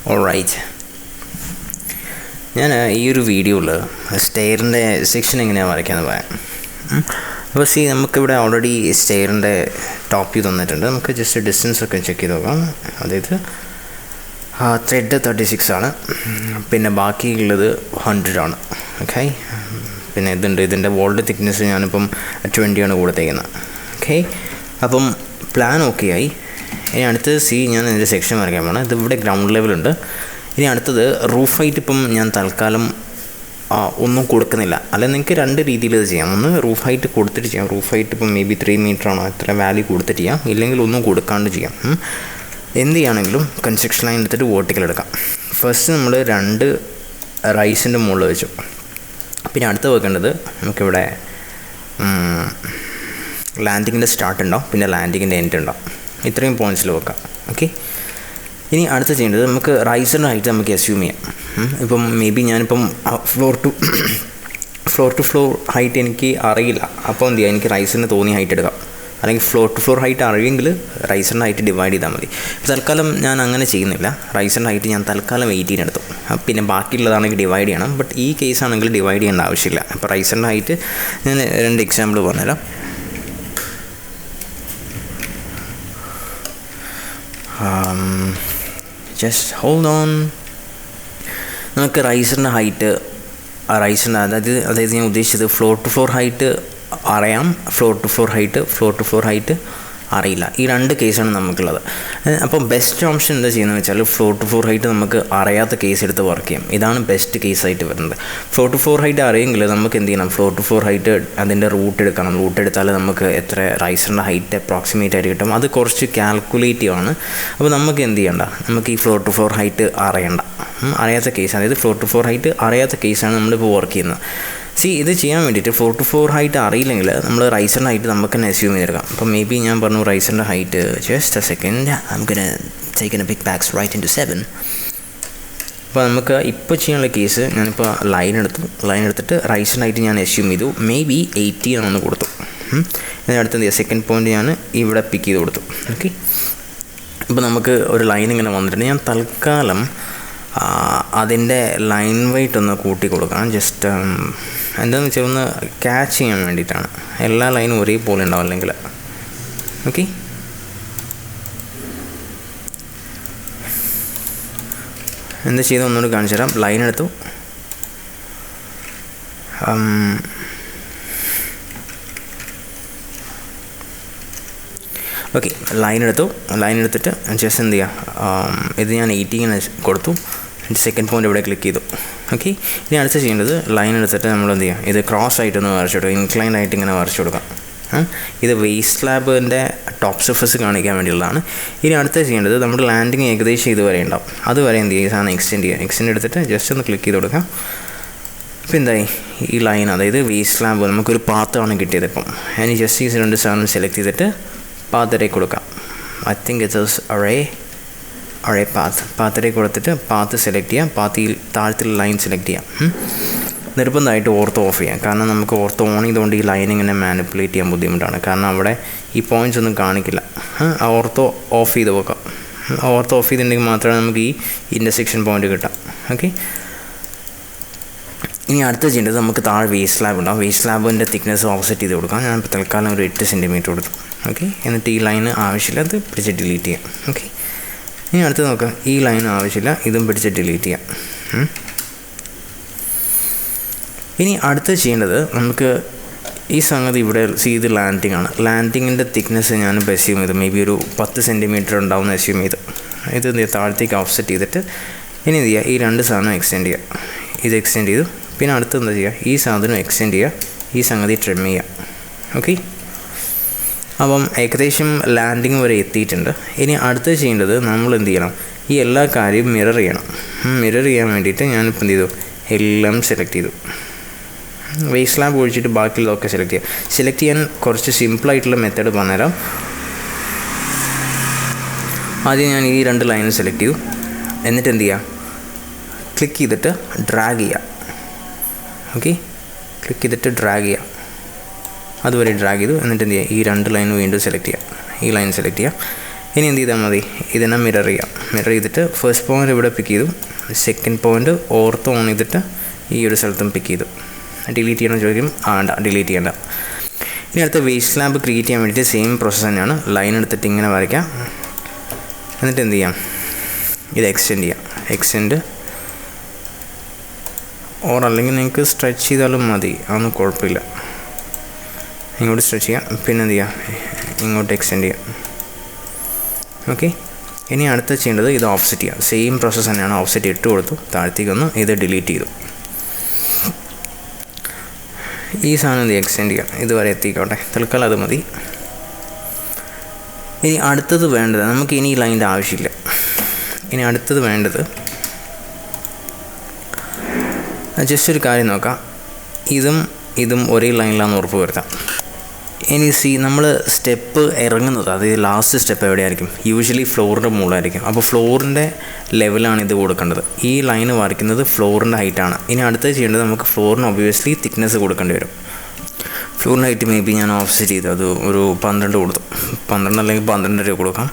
Alright. ഞാൻ ഈ ഒരു വീഡിയോയിൽ സ്റ്റെയറിൻ്റെ സെക്ഷൻ എങ്ങനെയാണ് വരയ്ക്കാമെന്ന് പറയാം. അപ്പോൾ നമുക്കിവിടെ ഓൾറെഡി സ്റ്റെയറിൻ്റെ ടോപ്പ് വ്യൂ തന്നിട്ടുണ്ട്. നമുക്ക് ജസ്റ്റ് ഡിസ്റ്റൻസ് ഒക്കെ ചെക്ക് ചെയ്ത് നോക്കാം. അതായത് ത്രെഡ് 36 ആണ്, പിന്നെ ബാക്കിയുള്ളത് 100 ആണ്. ഓക്കെ, പിന്നെ ഇതിൻ്റെ വോളിൻ്റെ തിക്നെസ് ഞാനിപ്പം 20 ആണ് കൊടുത്തേക്കുന്നത്. ഓക്കെ, അപ്പം പ്ലാൻ ഓക്കെ ആയി. ഇനി അടുത്തത് ഞാൻ ഇതിൻ്റെ സെക്ഷൻ വരയ്ക്കാൻ പോകണം. ഇതിവിടെ ഗ്രൗണ്ട് ലെവലുണ്ട്. ഇനി അടുത്തത് റൂഫ് ഹൈറ്റ് ഇപ്പം ഞാൻ തൽക്കാലം ഒന്നും കൊടുക്കുന്നില്ല. അല്ലെങ്കിൽ നിങ്ങൾക്ക് രണ്ട് രീതിയിൽ ഇത് ചെയ്യാം. ഒന്ന് റൂഫ് ഹൈറ്റ് കൊടുത്തിട്ട് ചെയ്യാം. റൂഫ് ഹൈറ്റ് ഇപ്പം മേ ബി 3 മീറ്റർ ആണോ അത്ര വാല്യൂ കൊടുത്തിട്ട് ചെയ്യാം, ഇല്ലെങ്കിൽ ഒന്നും കൊടുക്കാണ്ട് ചെയ്യാം. എന്ത് ചെയ്യുകയാണെങ്കിലും കൺസ്ട്രക്ഷൻ ലൈൻ എടുത്തിട്ട് വേർട്ടിക്കൽ എടുക്കാം. ഫസ്റ്റ് നമ്മൾ 2 റൈസിൻ്റെ മുകളിൽ വെച്ചു. പിന്നെ അടുത്ത് വെക്കേണ്ടത് നമുക്കിവിടെ ലാൻഡിങ്ങിൻ്റെ സ്റ്റാർട്ട് ഉണ്ടാവും, പിന്നെ ലാൻഡിങ്ങിൻ്റെ എൻഡ് ഉണ്ടാവും. ഇത്രയും പോയിൻറ്റ്സിൽ വെക്കാം. ഓക്കെ, ഇനി അടുത്ത് ചെയ്യേണ്ടത് നമുക്ക് റൈസറിൻ്റെ ഹൈറ്റ് നമുക്ക് അസ്യൂം ചെയ്യാം. ഇപ്പം മേ ബി ഞാനിപ്പം ഫ്ലോർ ടു ഫ്ലോർ ഹൈറ്റ് എനിക്ക് അറിയില്ല. അപ്പോൾ എന്ത് ചെയ്യാം, എനിക്ക് റൈസറിന് തോന്നിയ ഹൈറ്റ് എടുക്കാം. അല്ലെങ്കിൽ ഫ്ലോർ ടു ഫ്ലോർ ഹൈറ്റ് അറിയെങ്കിൽ റൈസറിൻ്റെ ഹൈറ്റ് ഡിവൈഡ് ചെയ്താൽ മതി. തൽക്കാലം ഞാൻ അങ്ങനെ ചെയ്യുന്നില്ല. റൈസറിൻ്റെ ഹൈറ്റ് ഞാൻ തൽക്കാലം 18 എടുത്തു. പിന്നെ ബാക്കിയുള്ളതാണെങ്കിൽ ഡിവൈഡ് ചെയ്യണം. ബട്ട് ഈ കേസാണെങ്കിൽ ഡിവൈഡ് ചെയ്യേണ്ട ആവശ്യമില്ല. അപ്പോൾ റൈസറിൻ്റെ ഹൈറ്റ് ഞാൻ 2 എക്സാമ്പിൾ പറഞ്ഞുതരാം. Just hold on. നമുക്ക് റൈസറിൻ്റെ ഹൈറ്റ് അതായത് ഞാൻ ഉദ്ദേശിച്ചത് ഫ്ലോർ ടു ഫ്ലോർ ഹൈറ്റ് അറിയാം, ഫ്ലോർ ടു ഫ്ലോർ ഹൈറ്റ് അറിയില്ല. ഈ 2 കേസാണ് നമുക്കുള്ളത്. അപ്പം ബെസ്റ്റ് ഓപ്ഷൻ എന്താ ചെയ്യുന്നത് വെച്ചാൽ ഫ്ലോർ ടു ഫ്ലോർ ഹൈറ്റ് നമുക്ക് അറിയാത്ത കേസ് എടുത്ത് വർക്ക് ചെയ്യാം. ഇതാണ് ബെസ്റ്റ് കേസായിട്ട് വരുന്നത്. ഫ്ലോർ ടു ഫ്ലോർ ഹൈറ്റ് അറിയെങ്കിൽ നമുക്ക് എന്ത് ചെയ്യണം, ഫ്ലോർ ടു ഫ്ലോർ ഹൈറ്റ് അതിൻ്റെ റൂട്ട് എടുക്കണം. റൂട്ട് എടുത്താൽ നമുക്ക് എത്ര റൈസറിൻ്റെ ഹൈറ്റ് അപ്രോക്സിമേറ്റ് ആയിട്ട് കിട്ടും. അത് കുറച്ച് കാൽക്കുലേറ്റീവ് ആണ്. അപ്പോൾ നമുക്ക് എന്ത് ചെയ്യണ്ട, നമുക്ക് ഈ ഫ്ലോർ ടു ഫ്ലോർ ഹൈറ്റ് അറിയാത്ത കേസ്, അതായത് ഫ്ലോർ ടു ഫ്ലോർ ഹൈറ്റ് അറിയാത്ത കേസാണ് നമ്മളിപ്പോൾ വർക്ക് ചെയ്യുന്നത്. ഇത് ചെയ്യാൻ വേണ്ടിയിട്ട് ഫ്ലോർ ടു ഫ്ലോർ ഹൈറ്റ് അറിയില്ലെങ്കിൽ നമ്മൾ റൈസറിൻ്റെ ഹൈറ്റ് നമുക്ക് തന്നെ അസ്യൂം ചെയ്തെടുക്കാം. അപ്പോൾ മേ ബി ഞാൻ പറഞ്ഞു റൈസറിൻ്റെ height just a second, I'm gonna take a big back right into 7. അപ്പോൾ നമുക്ക് ഇപ്പോൾ ചെയ്യാനുള്ള കേസ് ഞാനിപ്പോൾ ലൈൻ എടുത്തിട്ട് റൈസറിൻ്റെ ഹൈറ്റ് ഞാൻ അസ്യൂം ചെയ്തു. മേ ബി 18 ആണെന്ന് കൊടുത്തു. ഇതിനടുത്ത് എന്ത് ചെയ്യുക, സെക്കൻഡ് പോയിൻ്റ് ഞാൻ ഇവിടെ പിക്ക് ചെയ്ത് കൊടുത്തു. ഓക്കെ, അപ്പോൾ നമുക്ക് ഒരു ലൈൻ ഇങ്ങനെ വന്നിട്ടുണ്ട്. ഞാൻ തൽക്കാലം അതിൻ്റെ ലൈൻ വെയിറ്റ് ഒന്ന് കൂട്ടി കൊടുക്കാം. ജസ്റ്റ് എന്താണെന്ന് വെച്ചാൽ ഒന്ന് ക്യാച്ച് ചെയ്യാൻ വേണ്ടിയിട്ടാണ്. എല്ലാ ലൈനും ഒരേപോലെ ഉണ്ടാവും അല്ലെങ്കിൽ. ഓക്കെ, എന്താ ചെയ്ത് ഒന്നുകൂടി കാണിച്ചു തരാം. ലൈൻ എടുത്തു. ഓക്കെ, ലൈൻ എടുത്തിട്ട് ജസ്റ്റ് എന്ത് ചെയ്യുക, ഇത് ഞാൻ 18 കൊടുത്തു. സെക്കൻഡ് പോയിൻ്റ് ഇവിടെ ക്ലിക്ക് ചെയ്തു. ഓക്കെ, ഇനി അടുത്ത് ചെയ്യേണ്ടത് ലൈൻ എടുത്തിട്ട് നമ്മൾ എന്ത് ചെയ്യുക, ഇത് ക്രോസ് ആയിട്ടൊന്ന് വരച്ചു കൊടുക്കുക. ഇൻക്ലൈൻഡ് ആയിട്ട് ഇങ്ങനെ വരച്ചു കൊടുക്കാം. ഇത് വേസ്റ്റ് സ്ലാബിൻ്റെ ടോപ്പ് സർഫസ് കാണിക്കാൻ വേണ്ടിയുള്ളതാണ്. ഇനി അടുത്ത് ചെയ്യേണ്ടത് നമ്മുടെ ലാൻഡിങ് ഏകദേശം ഇതുവരെ ഉണ്ടാവും. അതുവരെ എന്ത് ചെയ്യുക, സാധനം എക്സ്റ്റെൻഡ് എടുത്തിട്ട് ജസ്റ്റ് ഒന്ന് ക്ലിക്ക് ചെയ്ത് കൊടുക്കാം. അപ്പോൾ എന്തായി, ഈ ലൈൻ അതായത് വേസ്റ്റ് സ്ലാബ് നമുക്കൊരു പാത്താണ് കിട്ടിയത്. ഇപ്പം ഇനി ജസ്റ്റ് ഈ 2 സാധനം സെലക്ട് ചെയ്തിട്ട് പാത്തരേക്ക് കൊടുക്കാം. I think it is array പാത്തരേക്ക് കൊടുത്തിട്ട് പാത്ത് സെലക്ട് ചെയ്യാം. പാത്തിയിൽ താഴത്തുള്ള ലൈൻ സെലക്ട് ചെയ്യാം. നിർബന്ധമായിട്ട് ഓർത്തോ ഓഫ് ചെയ്യാം. കാരണം നമുക്ക് ഓർത്തോ ഓൺ ചെയ്തുകൊണ്ട് ഈ ലൈൻ ഇങ്ങനെ മാനിപ്പുലേറ്റ് ചെയ്യാൻ ബുദ്ധിമുട്ടാണ്. കാരണം അവിടെ ഈ പോയിൻറ്റ്സ് ഒന്നും കാണിക്കില്ല. ഓർത്തോ ഓഫ് ചെയ്ത് വെക്കാം. ഓർത്തോ ഓഫ് ചെയ്തിട്ടുണ്ടെങ്കിൽ മാത്രമേ നമുക്ക് ഈ ഇൻ്റർസെക്ഷൻ പോയിൻ്റ് കിട്ടാം. ഓക്കെ, ഇനി അടുത്ത് ചെയ്യേണ്ടത് നമുക്ക് താഴെ വേസ്റ്റ് സ്ലാബ് ഉണ്ടാവും. വേസ്റ്റ് സ്ലാബിൻ്റെ തിക്നെസ് ഓഫ്സെറ്റ് ചെയ്ത് കൊടുക്കാം. ഞാൻ ഇപ്പോൾ തൽക്കാലം ഒരു 8 സെൻറ്റിമീറ്റർ കൊടുത്തു. ഓക്കെ, എന്നിട്ട് ഈ ലൈന് ആവശ്യമില്ല, അത് പിടിച്ച് ഡിലീറ്റ് ചെയ്യാം. ഓക്കെ, ഇനി അടുത്ത് നോക്കാം. ഈ ലൈൻ ആവശ്യമില്ല, ഇതും പിടിച്ച് ഡിലീറ്റ് ചെയ്യാം. ഇനി അടുത്ത് ചെയ്യേണ്ടത് നമുക്ക് ഈ സംഗതി ഇവിടെ ഇത് ലാൻഡിങ് ആണ്. ലാൻഡിങ്ങിൻ്റെ തിക്നെസ് ഞാൻ അസ്യൂം ചെയ്തു. മേ ബി ഒരു 10 സെൻറ്റിമീറ്റർ ഉണ്ടാവുമെന്ന് അസ്യൂം ചെയ്തു. ഇത് എന്ത് ചെയ്യുക, താഴത്തേക്ക് ഓഫ്സെറ്റ് ചെയ്തിട്ട് ഇനി എന്ത് ചെയ്യുക, ഈ 2 സാധനം എക്സ്റ്റെൻഡ് ചെയ്യുക. ഇത് എക്സ്റ്റെൻഡ് ചെയ്തു. പിന്നെ അടുത്ത് എന്താ ചെയ്യുക, ഈ സാധനം എക്സ്റ്റെൻഡ് ചെയ്യുക, ഈ സംഗതി ട്രിം ചെയ്യുക. ഓക്കെ, അപ്പം ഏകദേശം ലാൻഡിങ് വരെ എത്തിയിട്ടുണ്ട്. ഇനി അടുത്ത് ചെയ്യേണ്ടത് നമ്മൾ എന്ത് ചെയ്യണം, ഈ എല്ലാ കാര്യവും മിറർ ചെയ്യണം. മിറർ ചെയ്യാൻ വേണ്ടിയിട്ട് ഞാനിപ്പോൾ എന്ത് ചെയ്തു, എല്ലാം സെലക്ട് ചെയ്തു. വേസ്റ്റ് സ്ലാബ് ഒഴിച്ചിട്ട് ബാക്കിയുള്ളതൊക്കെ സെലക്ട് ചെയ്യാൻ കുറച്ച് സിമ്പിളായിട്ടുള്ള മെത്തേഡ് പറഞ്ഞുതരാം. ആദ്യം ഞാൻ ഈ 2 ലൈനും സെലക്ട് ചെയ്തു. എന്നിട്ട് എന്ത് ചെയ്യുക, ക്ലിക്ക് ചെയ്തിട്ട് ഡ്രാഗ് ചെയ്യുക. ഓക്കെ, ക്ലിക്ക് ചെയ്തിട്ട് ഡ്രാഗ് ചെയ്യുക. അതുവരെ ഡ്രാഗ് ചെയ്തു. എന്നിട്ട് എന്ത് ചെയ്യുക, ഈ 2 ലൈൻ വീണ്ടും സെലക്ട് ചെയ്യുക. ഈ ലൈൻ സെലക്ട് ചെയ്യുക. ഇനി എന്ത് ചെയ്താൽ മതി, ഇതിനെ മിറർ ചെയ്യാം. മിറർ ചെയ്തിട്ട് ഫസ്റ്റ് പോയിൻ്റ് ഇവിടെ പിക്ക് ചെയ്തു, സെക്കൻഡ് പോയിൻ്റ് ഓർത്ത് ഓൺ ചെയ്തിട്ട് ഈ ഒരു സ്ഥലത്തും പിക്ക് ചെയ്തു. ഡിലീറ്റ് ചെയ്യണമെന്ന് ചോദിക്കും, വേണ്ട ഡിലീറ്റ് ചെയ്യേണ്ട. ഇനി അടുത്ത വേസ്റ്റ് സ്ലാബ് ക്രിയേറ്റ് ചെയ്യാൻ വേണ്ടിയിട്ട് സെയിം പ്രോസസ്സ് തന്നെയാണ്. ലൈൻ എടുത്തിട്ട് ഇങ്ങനെ വരയ്ക്കാം. എന്നിട്ട് എന്ത് ചെയ്യാം, ഇത് എക്സ്റ്റെൻഡ് ചെയ്യാം. എക്സ്റ്റെൻഡ് ഓർ അല്ലെങ്കിൽ നിങ്ങൾക്ക് സ്ട്രെച്ച് ചെയ്താലും മതി, അതൊന്നും കുഴപ്പമില്ല. ഇങ്ങോട്ട് സ്ട്രെച്ച് ചെയ്യാം, പിന്നെ എന്ത് ചെയ്യാം, ഇങ്ങോട്ട് എക്സ്റ്റെൻഡ് ചെയ്യാം. ഓക്കെ. ഇനി അടുത്ത് ചെയ്യേണ്ടത് ഇത് ഓഫ്സെറ്റ് ചെയ്യാം. സെയിം പ്രോസസ്സ് തന്നെയാണ്. ഓഫ്സെറ്റ് ഇട്ട് കൊടുത്തു, താഴത്തേക്ക് വന്നു, ഇത് ഡിലീറ്റ് ചെയ്തു. ഈ സാധനം എന്ത് എക്സ്റ്റെൻഡ് ചെയ്യാം, ഇതുവരെ എത്തിക്കോട്ടെ, തൽക്കാലം അത് മതി. ഇനി അടുത്തത് വേണ്ടത്, നമുക്ക് ഇനി ഈ ലൈനിൻ്റെ ആവശ്യമില്ല. ഇനി അടുത്തത് വേണ്ടത് ജസ്റ്റ് ഒരു കാര്യം നോക്കാം, ഇതും ഒരേ ലൈനിലാണെന്ന് ഉറപ്പ് വരുത്താം. ഇനി നമ്മൾ സ്റ്റെപ്പ് ഇറങ്ങുന്നത്, അതായത് ലാസ്റ്റ് സ്റ്റെപ്പ് എവിടെയായിരിക്കും, യൂഷ്വലി ഫ്ലോറിൻ്റെ മുകളിലായിരിക്കും. അപ്പോൾ ഫ്ലോറിൻ്റെ ലെവലാണ് ഇത് കൊടുക്കേണ്ടത്. ഈ ലൈന് വരയ്ക്കുന്നത് ഫ്ലോറിൻ്റെ ഹൈറ്റാണ്. ഇനി അടുത്തത് ചെയ്യേണ്ടത്, നമുക്ക് ഫ്ലോറിന് ഒബ്വിയസ്ലി തിക്നെസ് കൊടുക്കേണ്ടി വരും. ഫ്ലോറിൻ്റെ ഹൈറ്റ് മേ ബി ഞാൻ ഓഫ്സെറ്റ് ചെയ്തു, അത് ഒരു 12 കൊടുത്തു. 12 അല്ലെങ്കിൽ 12.5 കൊടുക്കാം.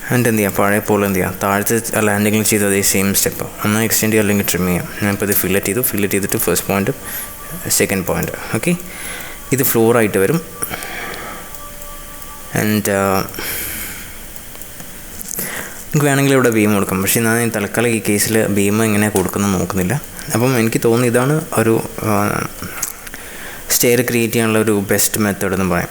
എന്നിട്ട് എന്ത് ചെയ്യാം, പഴയ പോലെ എന്ത് ചെയ്യാം, താഴത്തെ ലാൻഡിങ്ങിൽ ചെയ്ത് അതേ സെയിം സ്റ്റെപ്പ് ഒന്ന് എക്സ്റ്റെൻഡ് ചെയ്യുക അല്ലെങ്കിൽ ട്രിം ചെയ്യാം. ഞാനിപ്പോൾ ഇത് ഫില്ലറ്റ് ചെയ്തിട്ട് first point second point. Okay. ഇത് ഫ്ലോറായിട്ട് വരും. ആൻഡ് എനിക്ക് വേണമെങ്കിൽ ഇവിടെ ബീം കൊടുക്കാം, പക്ഷേ ഞാൻ തൽക്കാലം ഈ കേസിൽ ബീം എങ്ങനെ കൊടുക്കുന്നത് നോക്കുന്നില്ല. അപ്പം എനിക്ക് തോന്നുന്നു ഇതാണ് ഒരു സ്റ്റെയർ ക്രിയേറ്റ് ചെയ്യാനുള്ള ഒരു ബെസ്റ്റ് മെത്തേഡ് എന്ന് പറയാം.